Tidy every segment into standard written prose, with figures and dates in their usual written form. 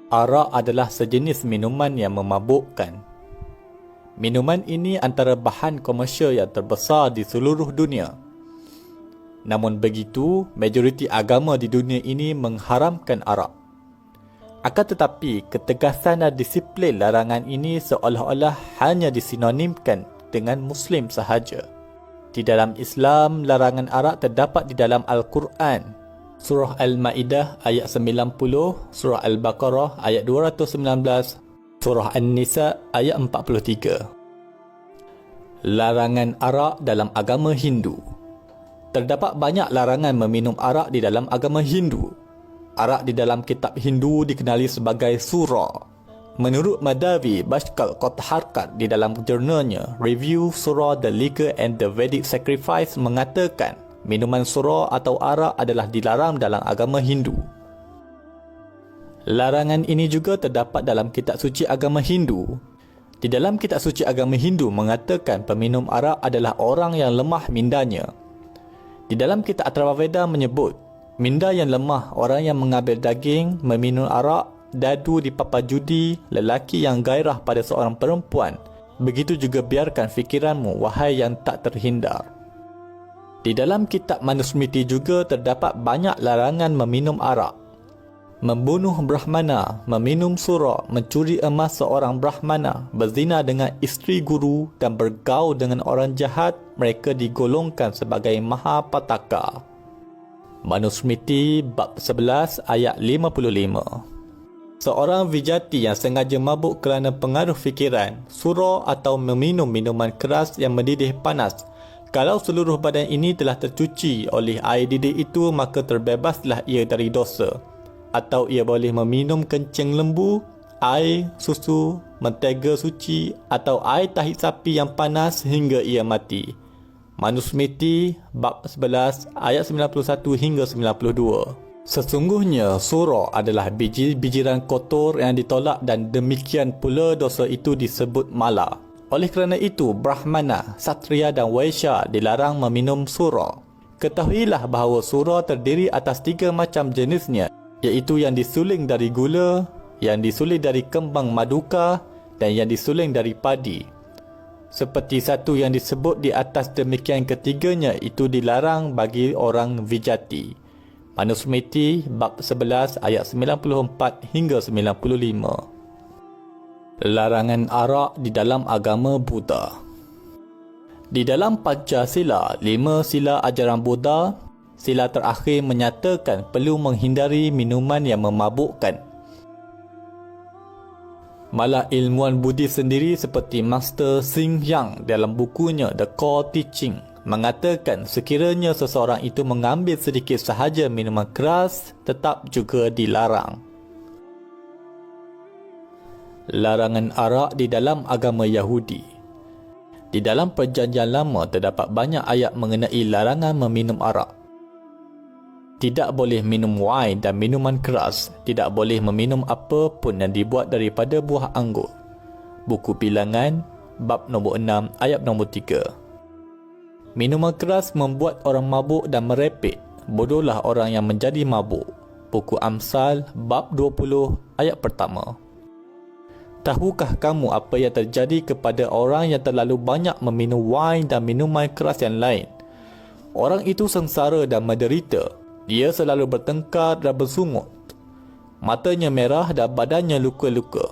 Arak adalah sejenis minuman yang memabukkan. Minuman ini antara bahan komersial yang terbesar di seluruh dunia. Namun begitu, majoriti agama di dunia ini mengharamkan arak. Akan tetapi, ketegasan dan disiplin larangan ini seolah-olah hanya disinonimkan dengan Muslim sahaja. Di dalam Islam, larangan arak terdapat di dalam Al-Quran. Surah Al-Ma'idah ayat 90, Surah Al-Baqarah ayat 219, Surah An-Nisa ayat 43. Larangan arak dalam agama Hindu. Terdapat banyak larangan meminum arak di dalam agama Hindu. Arak di dalam kitab Hindu dikenali sebagai sura. Menurut Madhavi Bhaskar Kotharkar di dalam jurnalnya Review Surah the Liquor and the Vedic Sacrifice mengatakan minuman sura atau arak adalah dilarang dalam agama Hindu. Larangan ini juga terdapat dalam kitab suci agama Hindu. Di dalam kitab suci agama Hindu mengatakan peminum arak adalah orang yang lemah mindanya. Di dalam kitab Atharvaveda menyebut, minda yang lemah, orang yang mengambil daging, meminum arak, dadu di papan judi, lelaki yang gairah pada seorang perempuan. Begitu juga biarkan fikiranmu, wahai yang tak terhindar. Di dalam kitab Manusmriti juga terdapat banyak larangan meminum arak. Membunuh Brahmana, meminum sura, mencuri emas seorang Brahmana, berzina dengan isteri guru dan bergaul dengan orang jahat, mereka digolongkan sebagai Mahapataka. Manusmriti bab 11 ayat 55. Seorang vijati yang sengaja mabuk kerana pengaruh fikiran, sura atau meminum minuman keras yang mendidih panas, kalau seluruh badan ini telah tercuci oleh air didih itu, maka terbebaslah ia dari dosa. Atau ia boleh meminum kencing lembu, air, susu, mentega suci atau air tahi sapi yang panas hingga ia mati. Manusmriti bab 11 ayat 91 hingga 92. Sesungguhnya sura adalah biji-bijiran kotor yang ditolak dan demikian pula dosa itu disebut mala. Oleh kerana itu, Brahmana, Satriya dan Vaishya dilarang meminum sura. Ketahuilah bahawa sura terdiri atas 3 macam jenisnya, iaitu yang disuling dari gula, yang disuling dari kembang maduka dan yang disuling dari padi. Seperti satu yang disebut di atas, demikian ketiganya itu dilarang bagi orang vijati. Manusmriti bab 11 ayat 94 hingga 95. Larangan arak di dalam agama Buddha. Di dalam Pancasila, 5 sila ajaran Buddha, sila terakhir menyatakan perlu menghindari minuman yang memabukkan. Malah ilmuwan Buddhis sendiri seperti Master Xing Yang dalam bukunya The Core Teaching mengatakan sekiranya seseorang itu mengambil sedikit sahaja minuman keras, tetap juga dilarang. Larangan arak di dalam agama Yahudi. Di dalam perjanjian lama terdapat banyak ayat mengenai larangan meminum arak. Tidak boleh minum wine dan minuman keras. Tidak boleh meminum apa pun yang dibuat daripada buah anggur. Buku Bilangan bab nombor 6 ayat nombor 3. Minuman keras membuat orang mabuk dan merepek. Bodohlah orang yang menjadi mabuk. Buku Amsal bab 20 ayat pertama. Tahukah kamu apa yang terjadi kepada orang yang terlalu banyak meminum wine dan minuman keras yang lain? Orang itu sengsara dan menderita. Dia selalu bertengkar dan bersungut. Matanya merah dan badannya luka-luka.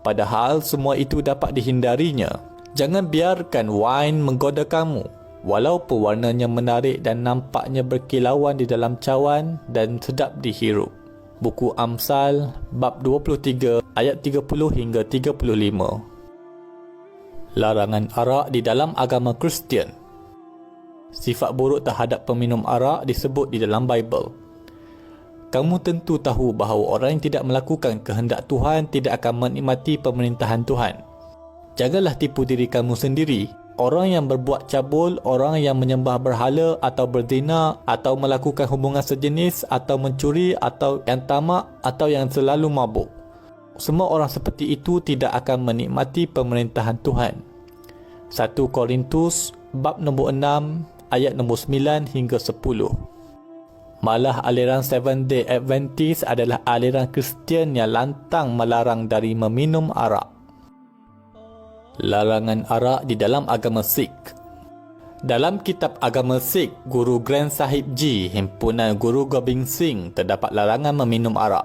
Padahal semua itu dapat dihindarinya. Jangan biarkan wine menggoda kamu. Walaupun warnanya menarik dan nampaknya berkilauan di dalam cawan dan sedap dihirup. Buku Amsal bab 23 ayat 30 hingga 35. Larangan arak di dalam agama Kristian. Sifat buruk terhadap peminum arak disebut di dalam Bible. Kamu tentu tahu bahawa orang yang tidak melakukan kehendak Tuhan tidak akan menikmati pemerintahan Tuhan. Janganlah tipu diri kamu sendiri. Orang yang berbuat cabul, orang yang menyembah berhala atau berzina atau melakukan hubungan sejenis atau mencuri atau yang tamak atau yang selalu mabuk. Semua orang seperti itu tidak akan menikmati pemerintahan Tuhan. 1 Korintus bab nombor 6 ayat nombor 9 hingga 10. Malah aliran Seventh Day Adventist adalah aliran Kristian yang lantang melarang dari meminum arak. Larangan arak di dalam agama Sikh. Dalam kitab agama Sikh, Guru Granth Sahib Ji, himpunan Guru Gobind Singh, terdapat larangan meminum arak.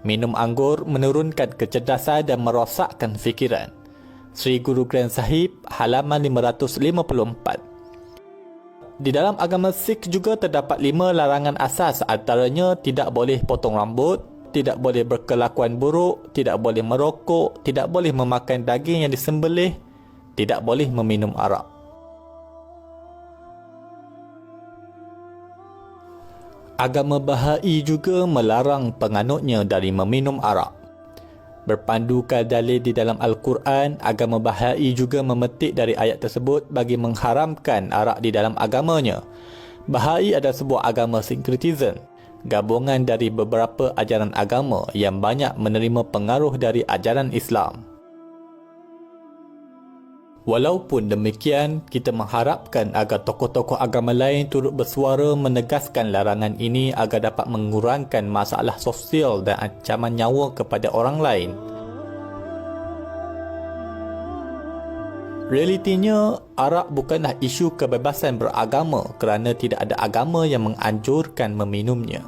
Minum anggur menurunkan kecerdasan dan merosakkan fikiran. Sri Guru Granth Sahib, halaman 554. Di dalam agama Sikh juga terdapat 5 larangan asas, antaranya tidak boleh potong rambut, tidak boleh berkelakuan buruk, tidak boleh merokok, tidak boleh memakan daging yang disembelih, tidak boleh meminum arak. Agama Bahai juga melarang penganutnya dari meminum arak. Berpandukan dalil di dalam Al-Quran, agama Bahai juga memetik dari ayat tersebut bagi mengharamkan arak di dalam agamanya. Bahai adalah sebuah agama syncretism, gabungan dari beberapa ajaran agama yang banyak menerima pengaruh dari ajaran Islam. Walaupun demikian, kita mengharapkan agar tokoh-tokoh agama lain turut bersuara menegaskan larangan ini agar dapat mengurangkan masalah sosial dan ancaman nyawa kepada orang lain. Realitinya, arak bukanlah isu kebebasan beragama kerana tidak ada agama yang menganjurkan meminumnya.